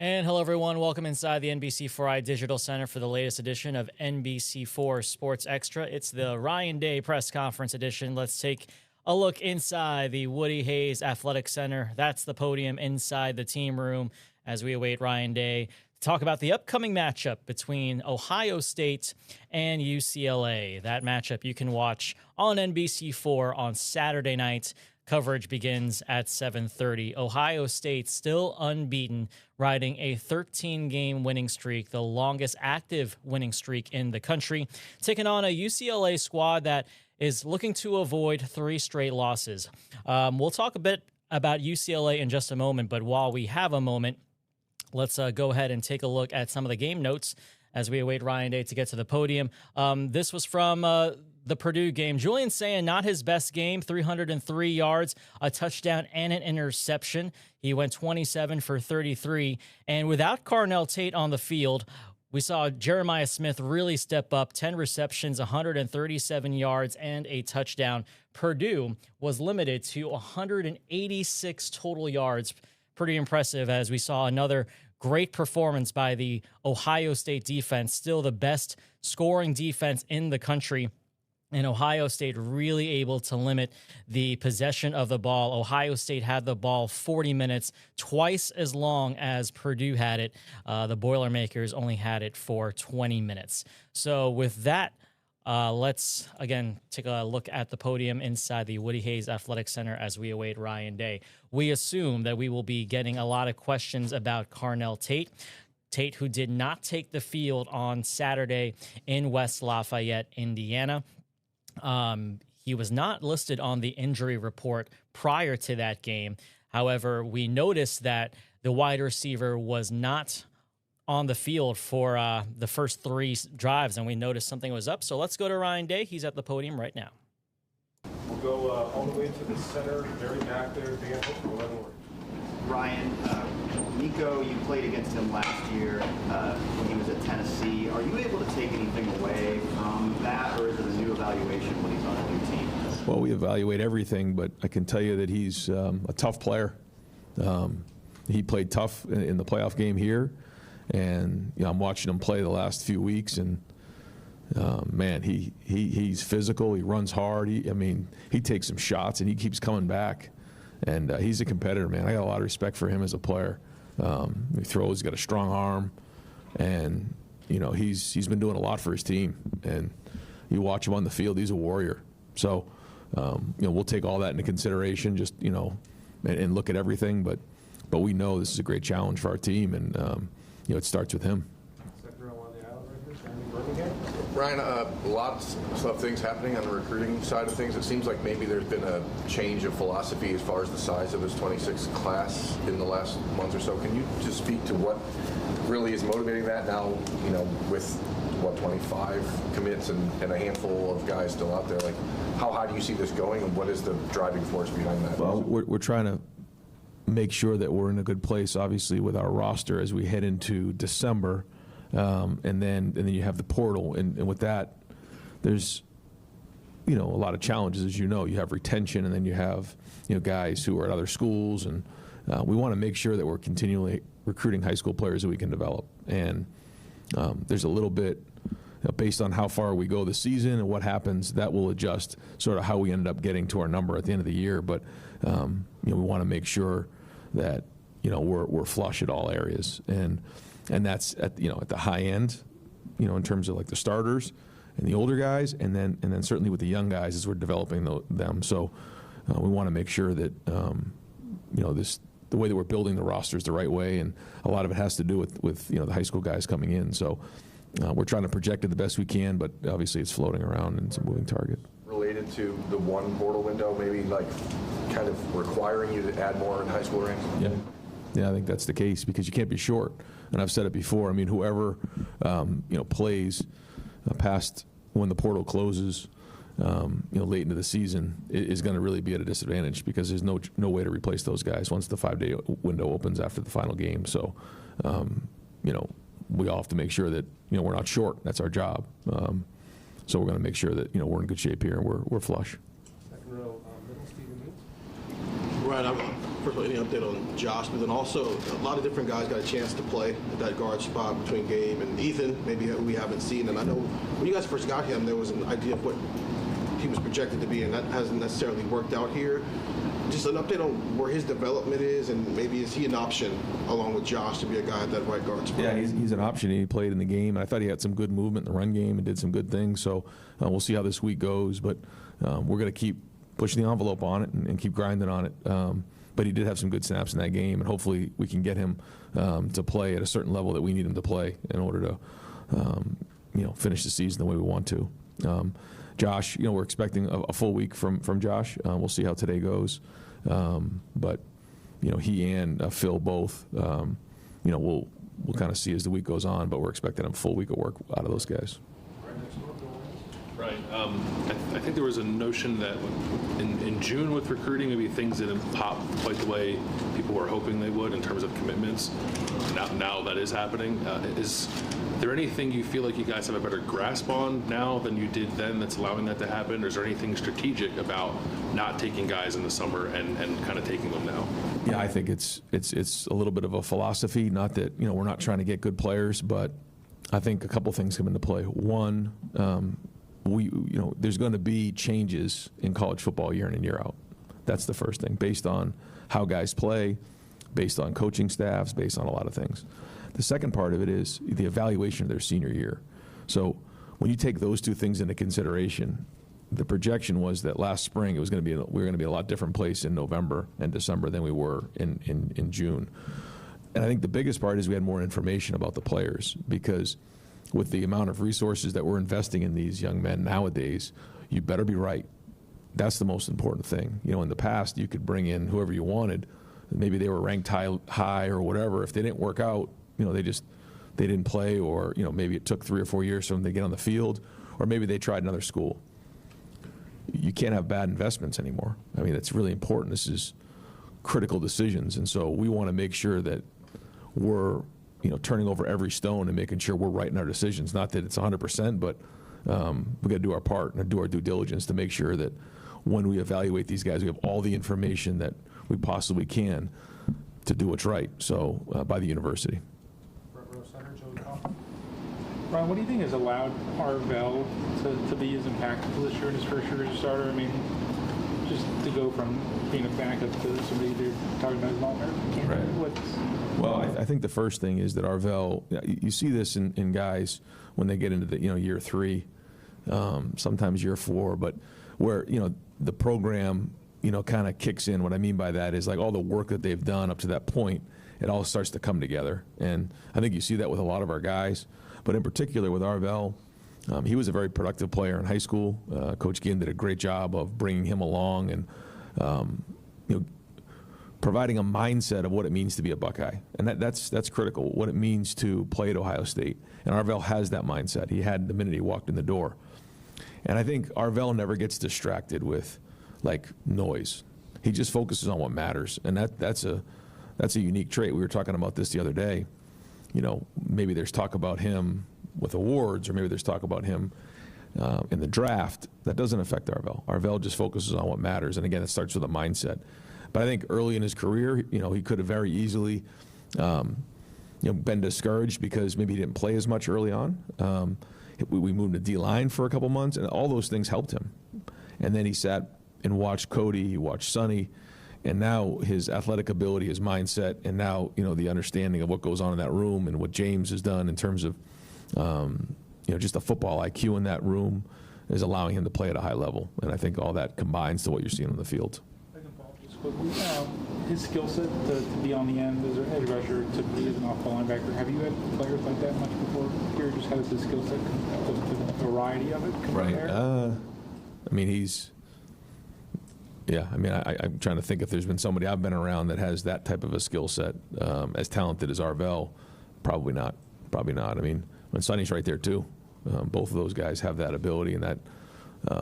And hello, everyone. Welcome inside the NBC4i Digital Center for the latest edition of NBC4 Sports Extra. It's the Ryan Day press conference edition. Let's take a look inside the Woody Hayes Athletic Center. That's the podium inside the team room as we await Ryan Day to talk about the upcoming matchup between Ohio State and UCLA. That matchup you can watch on NBC4 on Saturday night. Coverage begins at 7:30. Ohio State still unbeaten, riding a 13-game winning streak, the longest active winning streak in the country, taking on a UCLA squad that is looking to avoid 3 straight losses. We'll talk a bit about UCLA in just a moment, but while we have a moment, let's go ahead and take a look at some of the game notes as we await Ryan Day to get to the podium. This was from the Purdue game. Julian Sayin, not his best game, 303 yards, a touchdown, and an interception. He went 27 for 33. And without Carnell Tate on the field, we saw Jeremiah Smith really step up, 10 receptions, 137 yards, and a touchdown. Purdue was limited to 186 total yards. Pretty impressive, as we saw another great performance by the Ohio State defense, still the best scoring defense in the country. And Ohio State really able to limit the possession of the ball. Ohio State had the ball 40 minutes, twice as long as Purdue had it. The Boilermakers only had it for 20 minutes. So with that, let's, again, take a look at the podium inside the Woody Hayes Athletic Center as we await Ryan Day. We assume that we will be getting a lot of questions about Carnell Tate. Tate, who did not take the field on Saturday in West Lafayette, Indiana. He was not listed on the injury report prior to that game. However, we noticed that the wide receiver was not on the field for the first 3 drives, and we noticed something was up. So let's go to Ryan Day. He's at the podium right now. We'll go all the way to the center, very back there. Dan, we'll let him work. Ryan, Nico, you played against him last year when he was at Tennessee. Are you able to take anything away from that, or is it a new evaluation when he's on a new team? Well, we evaluate everything, but I can tell you that he's a tough player. He played tough in the playoff game here, and I'm watching him play the last few weeks, and man, he's physical. He runs hard. He takes some shots, and he keeps coming back. And he's a competitor, man. I got a lot of respect for him as a player. He throws, he's got a strong arm, and he's been doing a lot for his team. And you watch him on the field, he's a warrior. So we'll take all that into consideration, just and look at everything. But we know this is a great challenge for our team, and it starts with him. Ryan, lots of things happening on the recruiting side of things. It seems like maybe there's been a change of philosophy as far as the size of this 26 class in the last month or so. Can you just speak to what really is motivating that now, with, 25 commits and a handful of guys still out there? Like, how high do you see this going, and what is the driving force behind that? Well, we're trying to make sure that we're in a good place, obviously, with our roster as we head into December. And then you have the portal, and with that, there's a lot of challenges, as you know. You have retention, and then you have guys who are at other schools, and we want to make sure that we're continually recruiting high school players that we can develop. And there's a little bit based on how far we go this season and what happens, that will adjust sort of how we ended up getting to our number at the end of the year. But we want to make sure that we're flush at all areas, and that's at the high end, in terms of like the starters and the older guys, and then certainly with the young guys as we're developing them. So we want to make sure that the way that we're building the roster is the right way, and a lot of it has to do with the high school guys coming in. So we're trying to project it the best we can, but obviously it's floating around and it's a moving target. Related to the one portal window, maybe like kind of requiring you to add more in high school ranks? Yeah, I think that's the case, because you can't be short. And I've said it before. I mean, whoever plays past when the portal closes, late into the season, is going to really be at a disadvantage, because there's no way to replace those guys once the 5-day window opens after the final game. So, we all have to make sure that we're not short. That's our job. So we're going to make sure that we're in good shape here and we're flush. Second row, middle, Stephen Means. Right, first of all, any update on Josh, but then also a lot of different guys got a chance to play at that guard spot between Gabe and Ethan, maybe who we haven't seen. And I know when you guys first got him, there was an idea of what he was projected to be, and that hasn't necessarily worked out here. Just an update on where his development is, and maybe is he an option along with Josh to be a guy at that right guard spot? Yeah, he's an option. He played in the game. I thought he had some good movement in the run game and did some good things. So we'll see how this week goes. But we're going to keep pushing the envelope on it and keep grinding on it. But he did have some good snaps in that game, and hopefully we can get him to play at a certain level that we need him to play in order to finish the season the way we want to. Josh, we're expecting a full week from Josh. We'll see how today goes. But he and Phil both, we'll kind of see as the week goes on, but we're expecting a full week of work out of those guys. Right. I think there was a notion that in June with recruiting, maybe things didn't pop quite the way people were hoping they would in terms of commitments. Now that is happening. Is there anything you feel like you guys have a better grasp on now than you did then that's allowing that to happen? Or is there anything strategic about not taking guys in the summer and kind of taking them now? Yeah, I think it's a little bit of a philosophy. Not that we're not trying to get good players, but I think a couple things come into play. One, there's going to be changes in college football year in and year out. That's the first thing, based on how guys play, based on coaching staffs, based on a lot of things. The second part of it is the evaluation of their senior year. So when you take those two things into consideration, the projection was that last spring we were going to be a lot different place in November and December than we were in June. And I think the biggest part is we had more information about the players, because with the amount of resources that we're investing in these young men nowadays, you better be right. That's the most important thing. In the past, you could bring in whoever you wanted. Maybe they were ranked high or whatever. If they didn't work out, they didn't play, or maybe it took 3 or 4 years for them to get on the field, or maybe they tried another school. You can't have bad investments anymore. I mean, it's really important. This is critical decisions, and so we want to make sure that we're turning over every stone and making sure we're right in our decisions. Not that it's 100%, but we got to do our part and do our due diligence to make sure that when we evaluate these guys, we have all the information that we possibly can to do what's right. So by the university. Ron, what do you think has allowed Arvell to be as impactful this year in his first year as a starter? I mean, just to go from being a backup to somebody they're talking about as an All-American candidate. Right. Well, I think the first thing is that Arvell, you see this in guys when they get into the year 3, sometimes year 4, but where the program kind of kicks in. What I mean by that is like all the work that they've done up to that point, it all starts to come together. And I think you see that with a lot of our guys. But in particular with Arvell, he was a very productive player in high school. Coach Ginn did a great job of bringing him along and providing a mindset of what it means to be a Buckeye. And that's critical, what it means to play at Ohio State. And Arvell has that mindset. He had the minute he walked in the door. And I think Arvell never gets distracted with like noise. He just focuses on what matters. And that's a unique trait. We were talking about this the other day. Maybe there's talk about him with awards, or maybe there's talk about him in the draft. That doesn't affect Arvell. Arvell just focuses on what matters. And again, it starts with a mindset. But I think early in his career, he could have very easily, been discouraged because maybe he didn't play as much early on. We moved to D-line for a couple months, and all those things helped him. And then he sat and watched Cody, he watched Sonny, and now his athletic ability, his mindset, and now the understanding of what goes on in that room and what James has done in terms of just the football IQ in that room is allowing him to play at a high level. And I think all that combines to what you're seeing on the field. His skill set to be on the end as an edge rusher, typically as an off-ball linebacker. Have you had players like that much before? Here, just how does his skill set, the variety of it come from there? I mean, I'm trying to think if there's been somebody I've been around that has that type of a skill set, as talented as Arvell. Probably not. I mean, when Sonny's right there too. Both of those guys have that ability and that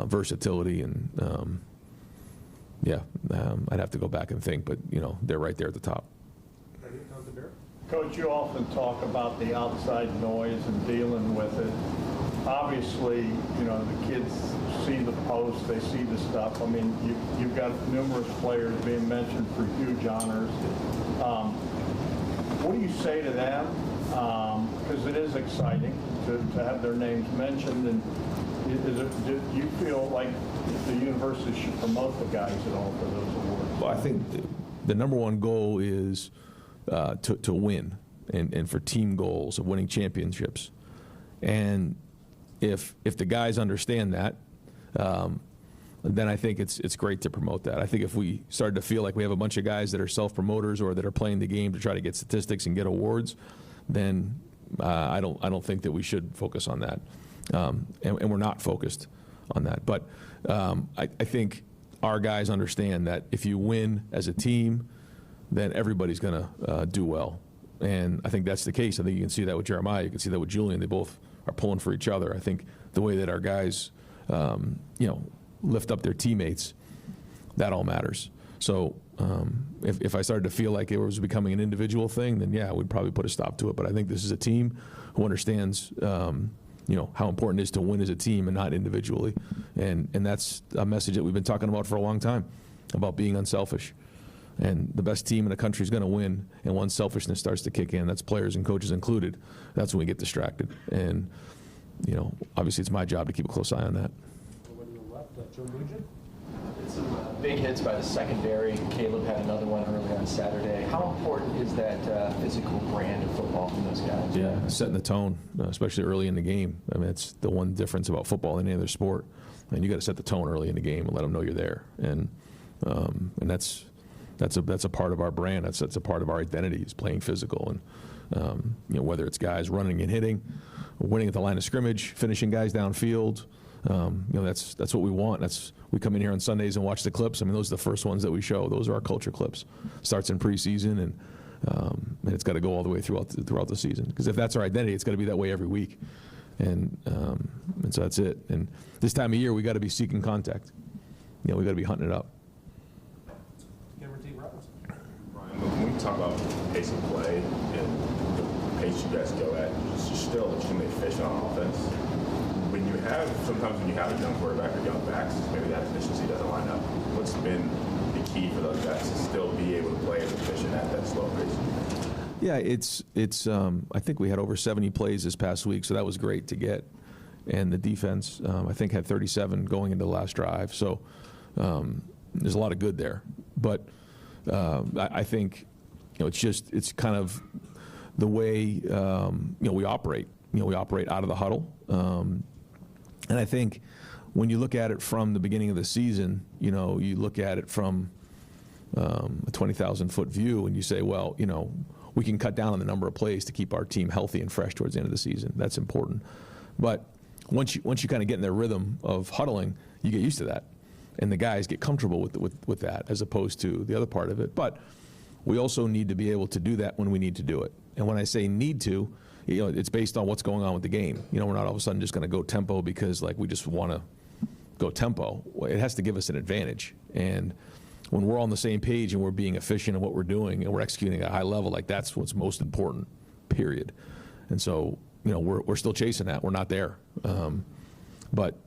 versatility, and I'd have to go back and think, but they're right there at the top. Coach, you often talk about the outside noise and dealing with it. obviously, the kids see the posts, they see the stuff. I mean, you've got numerous players being mentioned for huge honors. What do you say to them? Because it is exciting to have their names mentioned. And do you feel like the university should promote the guys at all for those awards? Well, I think the number one goal is to win and for team goals of winning championships. And if the guys understand that, then I think it's great to promote that. I think if we started to feel like we have a bunch of guys that are self-promoters or that are playing the game to try to get statistics and get awards, then I don't think that we should focus on that, and we're not focused on that. But I think our guys understand that if you win as a team, then everybody's going to do well, and I think that's the case. I think you can see that with Jeremiah. You can see that with Julian. They both are pulling for each other. I think the way that our guys, lift up their teammates, that all matters. So if I started to feel like it was becoming an individual thing, then yeah, we'd probably put a stop to it. But I think this is a team who understands, how important it is to win as a team and not individually. And that's a message that we've been talking about for a long time, about being unselfish. And the best team in the country is going to win. And once selfishness starts to kick in, that's players and coaches included, that's when we get distracted. And, obviously it's my job to keep a close eye on that. It's some big hits by the secondary. Caleb had another one early on Saturday. How important is that physical brand of football from those guys? Yeah, setting the tone, especially early in the game. I mean, it's the one difference about football than any other sport. And you got to set the tone early in the game and let them know you're there. And that's a part of our brand. That's a part of our identity is playing physical. And whether it's guys running and hitting, winning at the line of scrimmage, finishing guys downfield. That's what we want. We come in here on Sundays and watch the clips. I mean, those are the first ones that we show. Those are our culture clips. Starts in preseason, and it's got to go all the way throughout the season. Because if that's our identity, it's got to be that way every week. And so that's it. And this time of year, we got to be seeking contact. We got to be hunting it up. Ryan, when we talk about pace of play and the pace you guys go at, you're still extremely efficient on offense. Sometimes when you have a young quarterback or young backs, maybe that efficiency doesn't line up. What's been the key for those guys to still be able to play as efficient at that slow pace? Yeah, it's. I think we had over 70 plays this past week, so that was great to get. And the defense, I think, had 37 going into the last drive. So there's a lot of good there. But I think it's kind of the way we operate. We operate out of the huddle. And I think when you look at it from the beginning of the season, you look at it from a 20,000-foot view, and you say, well, we can cut down on the number of plays to keep our team healthy and fresh towards the end of the season. That's important. But once you kind of get in their rhythm of huddling, you get used to that, and the guys get comfortable with that as opposed to the other part of it. But we also need to be able to do that when we need to do it. And when I say need to, it's based on what's going on with the game. We're not all of a sudden just going to go tempo because we just want to go tempo. It has to give us an advantage. And when we're on the same page and we're being efficient in what we're doing and we're executing at a high level, that's what's most important, period. And so, we're still chasing that. We're not there. But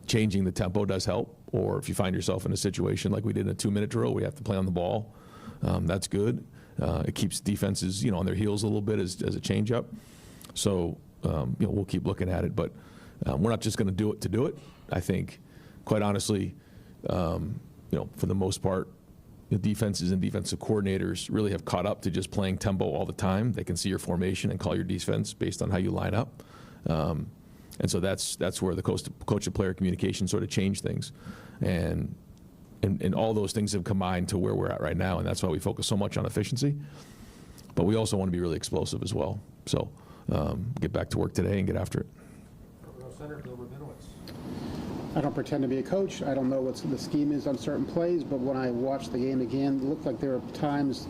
changing the tempo does help. Or if you find yourself in a situation like we did in a 2-minute drill, we have to play on the ball. That's good. It keeps defenses, on their heels a little bit as a change-up. So, we'll keep looking at it. But we're not just going to do it to do it. I think, quite honestly, for the most part, the defenses and defensive coordinators really have caught up to just playing tempo all the time. They can see your formation and call your defense based on how you line up. And so that's where the coach-to-player communication sort of changed things. And all those things have combined to where we're at right now, and that's why we focus so much on efficiency. But we also want to be really explosive as well. So get back to work today and get after it. I don't pretend to be a coach. I don't know what the scheme is on certain plays, but when I watched the game again, it looked like there were times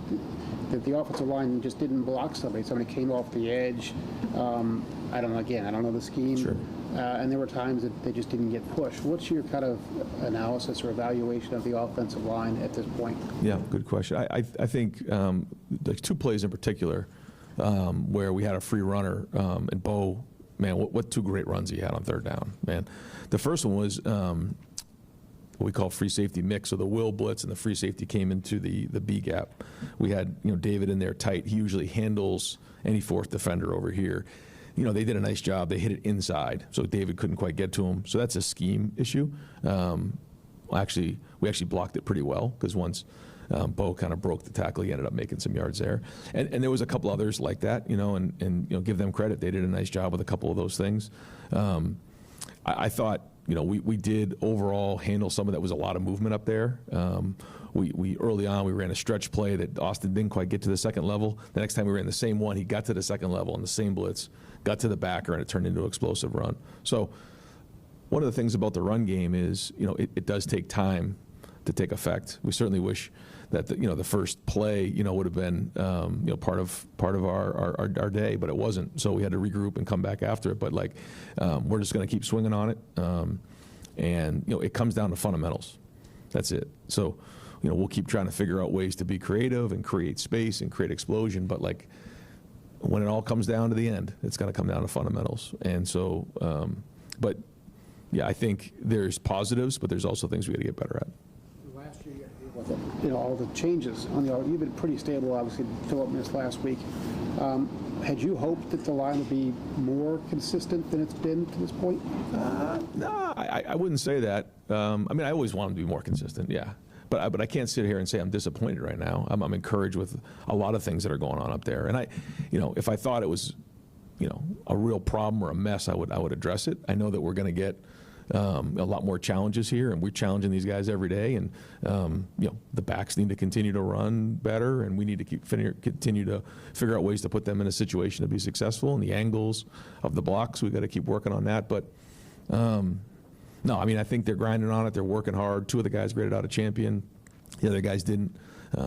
that the offensive line just didn't block somebody. Somebody came off the edge. I don't know. Again, I don't know the scheme. Sure. And there were times that they just didn't get pushed. What's your kind of analysis or evaluation of the offensive line at this point? Yeah, good question. I think there's two plays in particular where we had a free runner, and Bo man, what two great runs he had on third down, man. The first one was what we call free safety mix. So the will blitz and the free safety came into the B gap. We had, David in there tight. He usually handles any fourth defender over here. They did a nice job. They hit it inside, so David couldn't quite get to him. So that's a scheme issue. We actually blocked it pretty well because once Bo kind of broke the tackle, he ended up making some yards there. And there was a couple others like that, and give them credit. They did a nice job with a couple of those things. I thought, we did overall handle some of that. Was a lot of movement up there. We early on, we ran a stretch play that Austin didn't quite get to the second level. The next time we ran the same one, he got to the second level on the same blitz, got to the backer, and it turned into an explosive run. So one of the things about the run game is, it does take time to take effect. We certainly wish that the first play would have been part of our day, but it wasn't. So we had to regroup and come back after it. But we're just going to keep swinging on it, and it comes down to fundamentals. That's it. So we'll keep trying to figure out ways to be creative and create space and create explosion. But when it all comes down to the end, it's going to come down to fundamentals. And so, but yeah, I think there's positives, but there's also things we got to get better at. Last year, with all the changes on you've been pretty stable. Obviously, Phillip missed last week. Had you hoped that the line would be more consistent than it's been to this point? No, I wouldn't say that. I always want them to be more consistent. Yeah. But I can't sit here and say I'm disappointed right now. I'm encouraged with a lot of things that are going on up there. And if I thought it was, a real problem or a mess, I would address it. I know that we're going to get a lot more challenges here, and we're challenging these guys every day. And the backs need to continue to run better, and we need to continue to figure out ways to put them in a situation to be successful. And the angles of the blocks, we've got to keep working on that. But no, I think they're grinding on it. They're working hard. Two of the guys graded out a champion. The other guys didn't.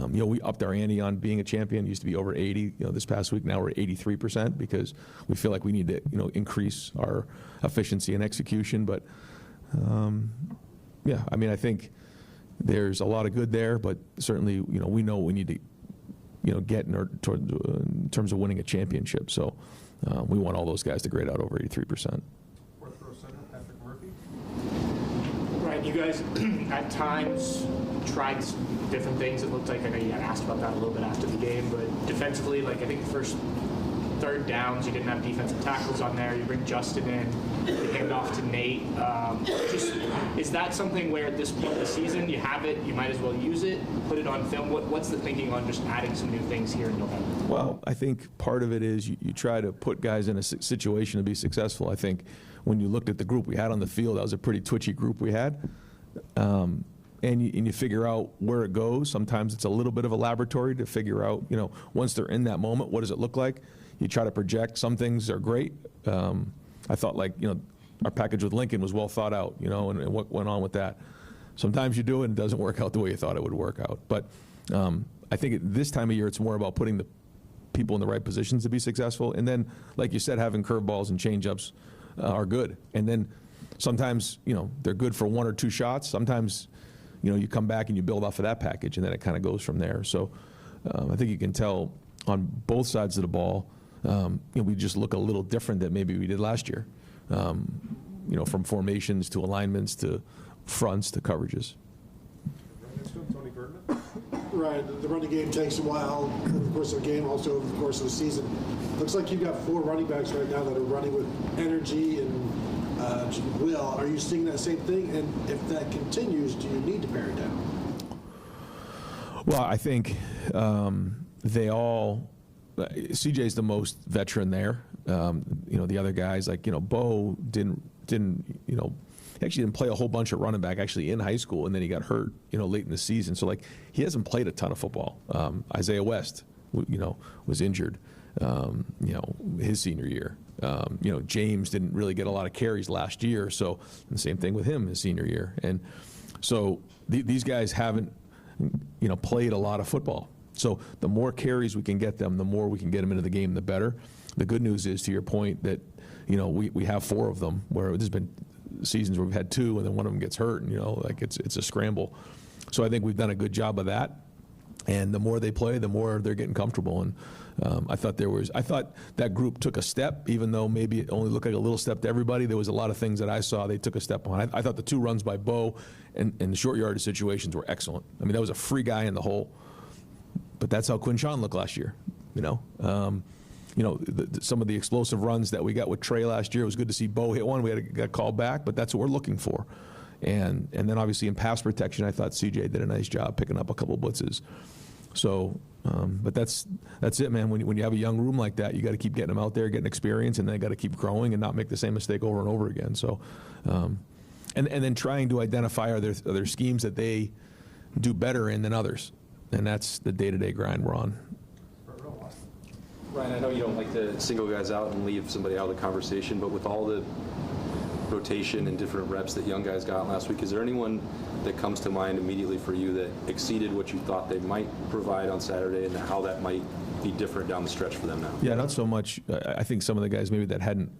We upped our ante on being a champion. It used to be over 80. This past week, now we're at 83% because we feel like we need to, increase our efficiency and execution. But yeah, I think there's a lot of good there. But certainly, we know what we need to, get in terms of winning a championship. So we want all those guys to grade out over 83%. You guys at times tried different things. It looked like, I know you got asked about that a little bit after the game, but defensively, I think the first third downs, you didn't have defensive tackles on there. You bring Justin in, you hand off to Nate. Is that something where at this point of the season you have it, you might as well use it, put it on film? What's the thinking on just adding some new things here in November? Well, I think part of it is you try to put guys in a situation to be successful. I think when you looked at the group we had on the field, that was a pretty twitchy group we had. And you figure out where it goes. Sometimes it's a little bit of a laboratory to figure out, once they're in that moment, what does it look like? You try to project. Some things are great. I thought our package with Lincoln was well thought out, and what went on with that. Sometimes you do it and it doesn't work out the way you thought it would work out. But I think at this time of year, it's more about putting the people in the right positions to be successful. And then, like you said, having curveballs and changeups are good. And then sometimes, they're good for one or two shots. Sometimes, you come back and you build off of that package, and then it kind of goes from there. So I think you can tell on both sides of the ball, we just look a little different than maybe we did last year, from formations to alignments to fronts to coverages. Right, the running game takes a while over the course of a game, also over the course of the season. Looks like you've got 4 running backs right now that are running with energy and will. Are you seeing that same thing? And if that continues, do you need to pare it down? Well, I think they all. CJ's the most veteran there. The other guys Bo didn't actually didn't play a whole bunch of running back actually in high school, and then he got hurt late in the season. So he hasn't played a ton of football. Isaiah West was injured his senior year. James didn't really get a lot of carries last year, so the same thing with him his senior year. And so these guys haven't played a lot of football. So the more carries we can get them, the more we can get them into the game, the better. The good news is, to your point, that we have 4 of them, where there's been seasons where we've had 2 and then one of them gets hurt, and it's a scramble. So I think we've done a good job of that. And the more they play, the more they're getting comfortable. And I thought that group took a step, even though maybe it only looked like a little step to everybody. There was a lot of things that I saw they took a step on. I thought the 2 runs by Bo and the short yardage situations were excellent. I mean, that was a free guy in the hole. But that's how Quinshawn looked last year, some of the explosive runs that we got with Trey last year, it was good to see Bo hit one. We had to get called back, but that's what we're looking for. And then obviously in pass protection, I thought CJ did a nice job picking up a couple blitzes. So, but that's it, man. When you have a young room like that, you got to keep getting them out there, getting experience, and then got to keep growing and not make the same mistake over and over again. So, and then trying to identify are there schemes that they do better in than others, and that's the day-to-day grind we're on. Ryan, I know you don't like to single guys out and leave somebody out of the conversation, but with all the rotation and different reps that young guys got last week, is there anyone that comes to mind immediately for you that exceeded what you thought they might provide on Saturday, and how that might be different down the stretch for them now? Yeah, not so much. I think some of the guys maybe that hadn't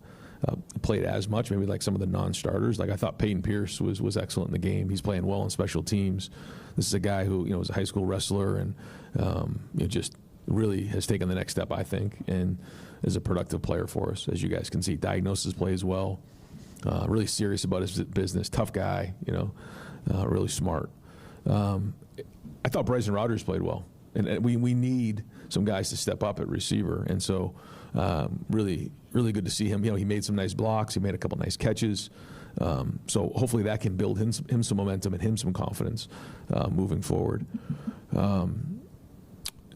played as much, maybe like some of the non-starters. Like I thought Peyton Pierce was excellent in the game. He's playing well in special teams. This is a guy who was a high school wrestler and just really has taken the next step, I think, and is a productive player for us. As you guys can see, diagnosis plays well. Really serious about his business. Tough guy, really smart. I thought Bryson Rodgers played well, and we need some guys to step up at receiver, and so really good to see him. He made some nice blocks. He made a couple nice catches. So hopefully that can build him some momentum and him some confidence moving forward. In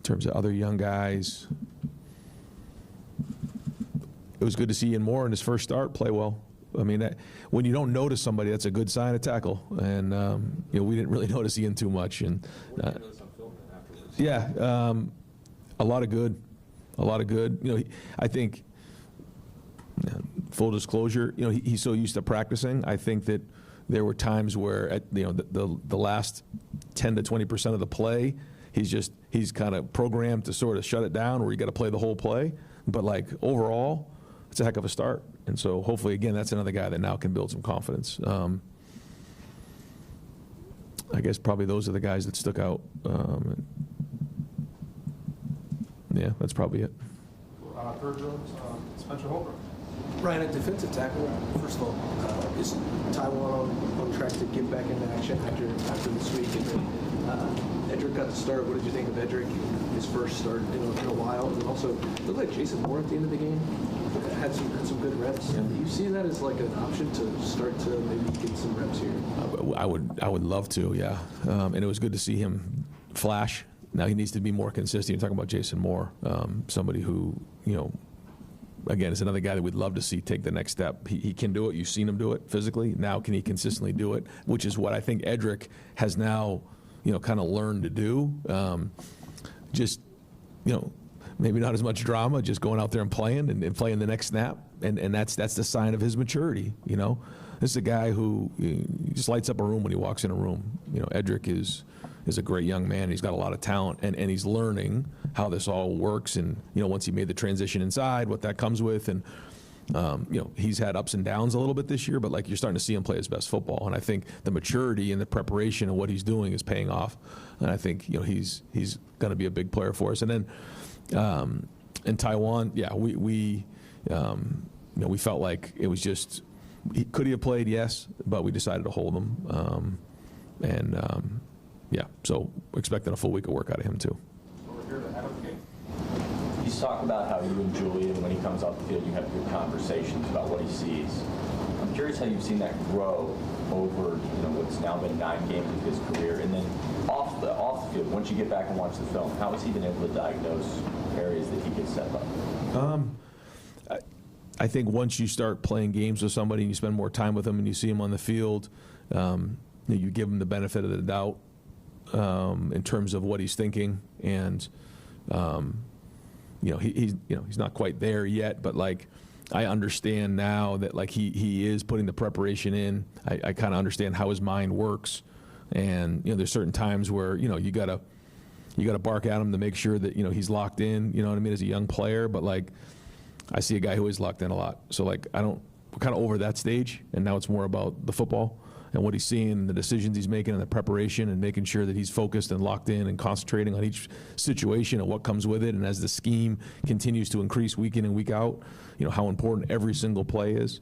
terms of other young guys, it was good to see Ian Moore in his first start play well. I mean, when you don't notice somebody, that's a good sign of tackle. And we didn't really notice Ian too much. And a lot of good. I think. Full disclosure, he's so used to practicing. I think that there were times where at the last 10 to 20% of the play, he's kind of programmed to sort of shut it down, where you got to play the whole play. But like overall, it's a heck of a start. And so hopefully, again, that's another guy that now can build some confidence. I guess probably those are the guys that stuck out. Yeah, that's probably it. Third row, Spencer Holbrook. Ryan, at defensive tackle, first of all, is Taiwan on track to get back into action after this week? And then Edric got the start. What did you think of Edric, his first start in a while? And also, it looked like Jason Moore at the end of the game had some good reps. Yeah. Do you see that as like an option to start to maybe get some reps here? I would love to, yeah. And it was good to see him flash. Now he needs to be more consistent. You're talking about Jason Moore, somebody who, again, is another guy that we'd love to see take the next step. He can do it. You've seen him do it physically. Now can he consistently do it, which is what I think Edric has now, kind of learned to do. Maybe not as much drama, just going out there and playing and playing the next snap. And that's the sign of his maturity, This is a guy who just lights up a room when he walks in a room. Edric is a great young man. He's got a lot of talent, and he's learning how this all works. And once he made the transition inside, what that comes with, and he's had ups and downs a little bit this year. But like you're starting to see him play his best football, and I think the maturity and the preparation of what he's doing is paying off. And I think he's going to be a big player for us. And then in Taiwan, yeah, we felt like it was just could he have played? Yes, but we decided to hold him. Yeah, so we're expecting a full week of work out of him, too. Over here, the head of the game. You talk about how you and Julian, when he comes off the field, you have good conversations about what he sees. I'm curious how you've seen that grow over, what's now been 9 games of his career. And then off the field, once you get back and watch the film, how has he been able to diagnose areas that he could step up? I think once you start playing games with somebody and you spend more time with them and you see him on the field, you give him the benefit of the doubt. In terms of what he's thinking, and he's not quite there yet, but like I understand now that like he is putting the preparation in. I kind of understand how his mind works, and there's certain times where you gotta bark at him to make sure that he's locked in. You know what I mean, as a young player, but like I see a guy who is locked in a lot, so like we're kind of over that stage, and now it's more about the football. and what he's seeing, the decisions he's making, and the preparation, and making sure that he's focused and locked in and concentrating on each situation and what comes with it. And as the scheme continues to increase week in and week out, how important every single play is.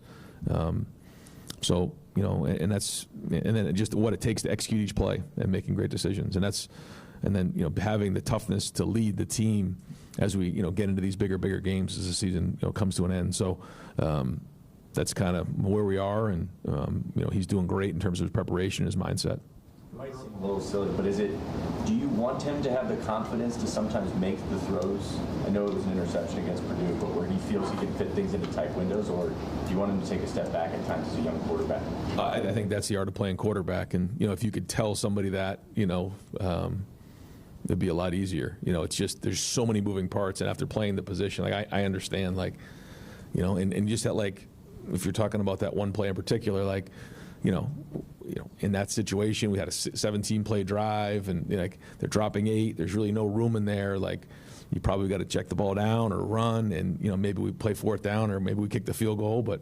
So, and then just what it takes to execute each play and making great decisions. And then having the toughness to lead the team as we, get into these bigger games as the season, comes to an end. So, that's kind of where we are, and he's doing great in terms of his preparation and his mindset. It might seem a little silly, but do you want him to have the confidence to sometimes make the throws? I know it was an interception against Purdue, but where he feels he can fit things into tight windows, or do you want him to take a step back at times as a young quarterback? I think that's the art of playing quarterback, and if you could tell somebody that, it'd be a lot easier. It's just there's so many moving parts, and after playing the position, I understand, and just that, if you're talking about that one play in particular, in that situation, we had a 17-play drive, and they're dropping 8. There's really no room in there. You probably got to check the ball down or run, and maybe we play 4th down, or maybe we kick the field goal. But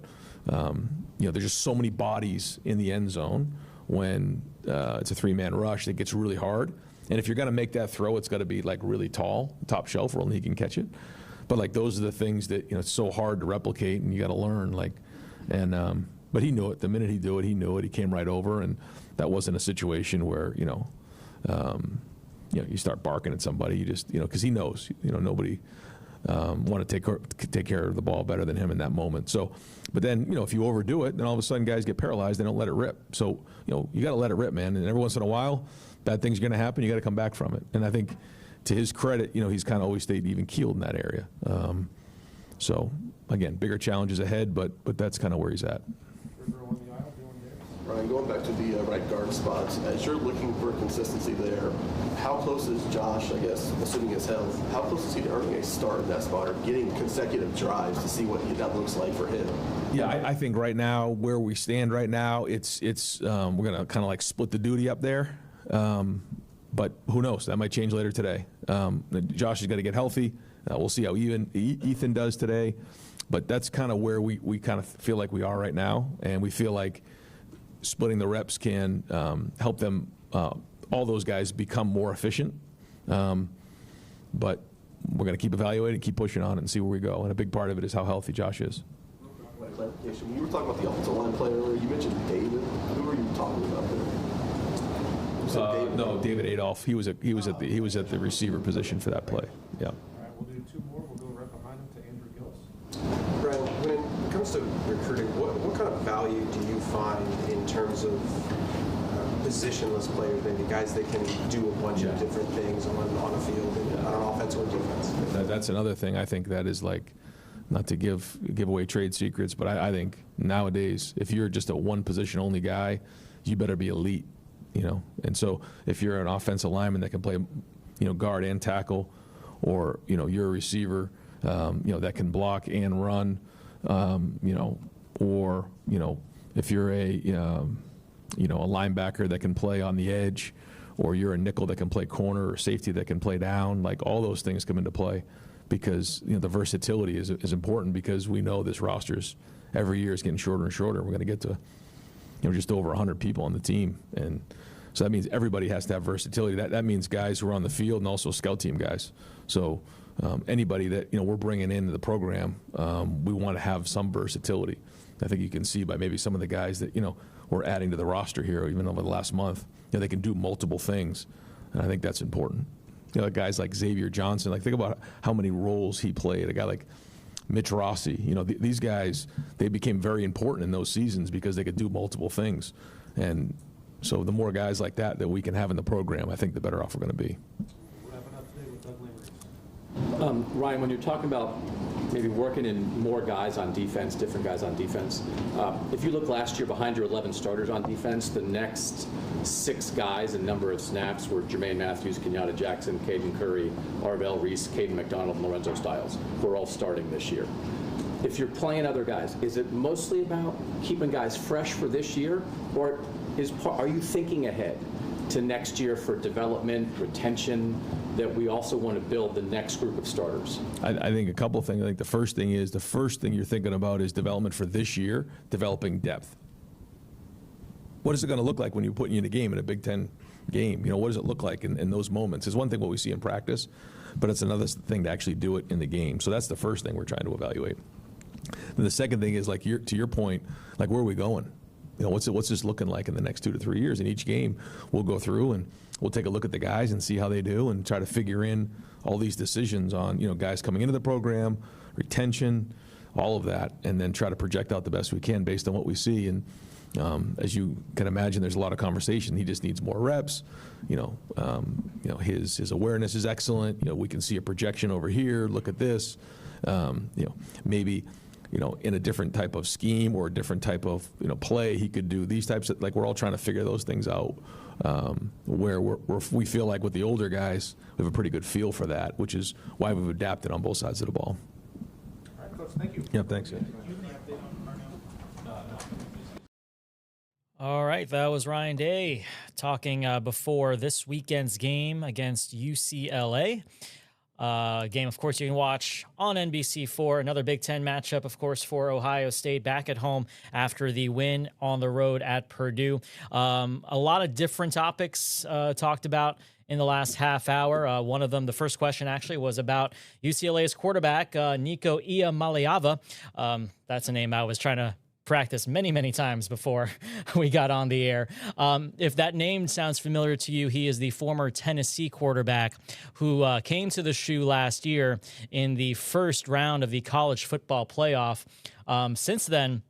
there's just so many bodies in the end zone when it's a 3-man rush that gets really hard. And if you're going to make that throw, it's got to be really tall, top shelf, where only he can catch it. But those are the things that it's so hard to replicate, and you got to learn. But he knew it. The minute he knew it, he came right over, and that wasn't a situation where you start barking at somebody. You just because he knows nobody want to take care of the ball better than him in that moment. So, but then if you overdo it, then all of a sudden guys get paralyzed. They don't let it rip. So you got to let it rip, man. And every once in a while, bad things are going to happen. You got to come back from it. And I think to his credit, he's kind of always stayed even keeled in that area. So again, bigger challenges ahead, but that's kind of where he's at. Ryan, going back to the right guard spots, as you're looking for consistency there, how close is Josh, I guess, assuming his health, how close is he to earning a start in that spot or getting consecutive drives to see what that looks like for him? Yeah, I think right now, where we stand right now, it's we're going to kind of split the duty up there. But who knows? That might change later today. Josh has got to get healthy. We'll see how Ethan does today. But that's kind of where we kind of feel like we are right now. And we feel like splitting the reps can help them, all those guys, become more efficient. But we're going to keep evaluating, keep pushing on it, and see where we go. And a big part of it is how healthy Josh is. Clarification. You were talking about the offensive line play earlier. You mentioned David. Who were you talking about there? No, David Adolph. He was at the receiver position for that play. Yeah. All right, we'll do 2 more. We'll go right behind him to Andrew Gillis. Brian, when it comes to recruiting, what kind of value do you find in terms of positionless players, maybe guys that can do a bunch of different things on a field, on an offense or defense? That's another thing. I think that is not to give away trade secrets, but I think nowadays, if you're just a one position only guy, you better be elite. And so if you're an offensive lineman that can play, guard and tackle, or you're a receiver, that can block and run, or if you're a linebacker that can play on the edge, or you're a nickel that can play corner, or safety that can play down, all those things come into play, because the versatility is important, because we know this roster's every year is getting shorter and shorter. We're going to get to just over 100 people on the team, and so that means everybody has to have versatility. That means guys who are on the field and also scout team guys. So anybody that we're bringing into the program, we want to have some versatility. I think you can see by maybe some of the guys that we're adding to the roster here, even over the last month. They can do multiple things, and I think that's important. Guys like Xavier Johnson. Think about how many roles he played. A guy like Mitch Rossi. These guys, they became very important in those seasons because they could do multiple things. And so the more guys like that we can have in the program, I think the better off we're going to be. Wrapping up today with Doug Lavery. Ryan, when you're talking about maybe working in more guys on defense, different guys on defense, if you look last year behind your 11 starters on defense, the next 6 guys in number of snaps were Jermaine Matthews, Kenyatta Jackson, Caden Curry, Arvell Reese, Caden McDonald, and Lorenzo Stiles, who are all starting this year. If you're playing other guys, is it mostly about keeping guys fresh for this year, or are you thinking ahead to next year for development, retention, that we also want to build the next group of starters? I think a couple of things. I think the first thing you're thinking about is development for this year, developing depth. what is it going to look like when you're putting you in a game, in a Big Ten game? You know, what does it look like in those moments? It's one thing what we see in practice, but it's another thing to actually do it in the game. So that's the first thing we're trying to evaluate. And the second thing is, like, to your point, like, where are we going? You know, what's this looking like in the next 2 to 3 years? In each game, we'll go through and we'll take a look at the guys and see how they do and try to figure in all these decisions on, you know, guys coming into the program, retention, all of that, and then try to project out the best we can based on what we see. And as you can imagine, there's a lot of conversation. He just needs more reps. You know, his awareness is excellent. You know, we can see a projection over here. Look at this. You know, maybe, you know, in a different type of scheme or a different type of, you know, play, he could do these types of, like, we're all trying to figure those things out. Where we feel like with the older guys, we have a pretty good feel for that, which is why we've adapted on both sides of the ball. All right, Coach, thank you. Yeah, thanks. All right, that was Ryan Day talking before this weekend's game against UCLA. Game, of course, you can watch on NBC4. Another Big Ten matchup, of course, for Ohio State back at home after the win on the road at Purdue. A lot of different topics talked about in the last half hour. One of them, the first question actually, was about UCLA's quarterback, Nico Iamaleava. That's a name I was trying to practice many times before we got on the air. If that name sounds familiar to you, he is the former Tennessee quarterback who came to the Shoe last year in the first round of the college football playoff. Since then,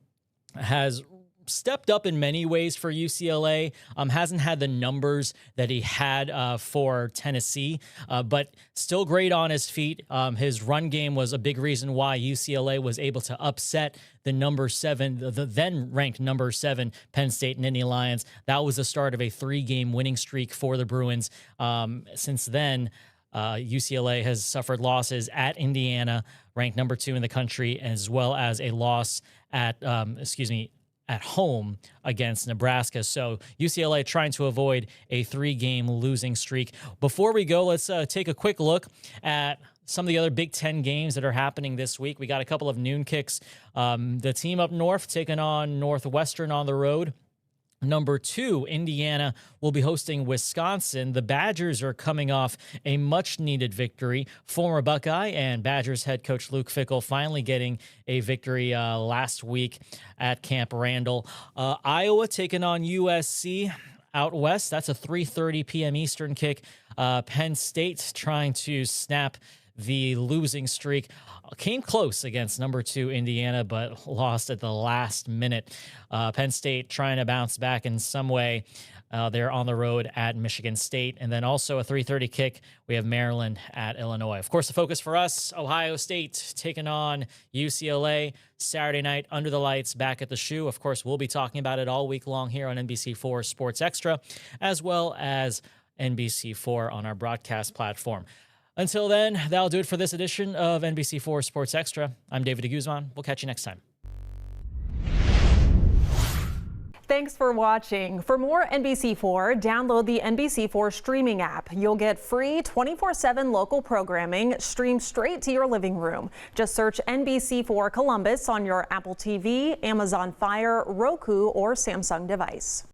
has stepped up in many ways for UCLA. Hasn't had the numbers that he had for Tennessee, but still great on his feet. His run game was a big reason why UCLA was able to upset the then ranked number 7 Penn State Nittany Lions. That was the start of a 3-game winning streak for the Bruins. Since then, UCLA has suffered losses at Indiana, ranked number 2 in the country, as well as a loss at home against Nebraska. So UCLA trying to avoid a 3-game losing streak. Before we go, let's take a quick look at some of the other Big Ten games that are happening this week. We got a couple of noon kicks. The team up north taking on Northwestern on the road. Number 2, Indiana will be hosting Wisconsin. The Badgers are coming off a much-needed victory. Former Buckeye and Badgers head coach Luke Fickell finally getting a victory last week at Camp Randall. Iowa taking on USC out west. That's a 3:30 p.m. Eastern kick. Penn State trying to snap the losing streak. Came close against number 2 Indiana, but lost at the last minute. Penn State trying to bounce back in some way. They're on the road at Michigan State. And then also a 3:30 kick, we have Maryland at Illinois. Of course, the focus for us, Ohio State taking on UCLA Saturday night under the lights back at the Shoe. Of course, we'll be talking about it all week long here on NBC4 Sports Extra, as well as NBC4 on our broadcast platform. Until then, that'll do it for this edition of NBC4 Sports Extra. I'm David DeGuzman. We'll catch you next time. Thanks for watching. For more NBC4, download the NBC4 streaming app. You'll get free 24/7 local programming streamed straight to your living room. Just search NBC4 Columbus on your Apple TV, Amazon Fire, Roku, or Samsung device.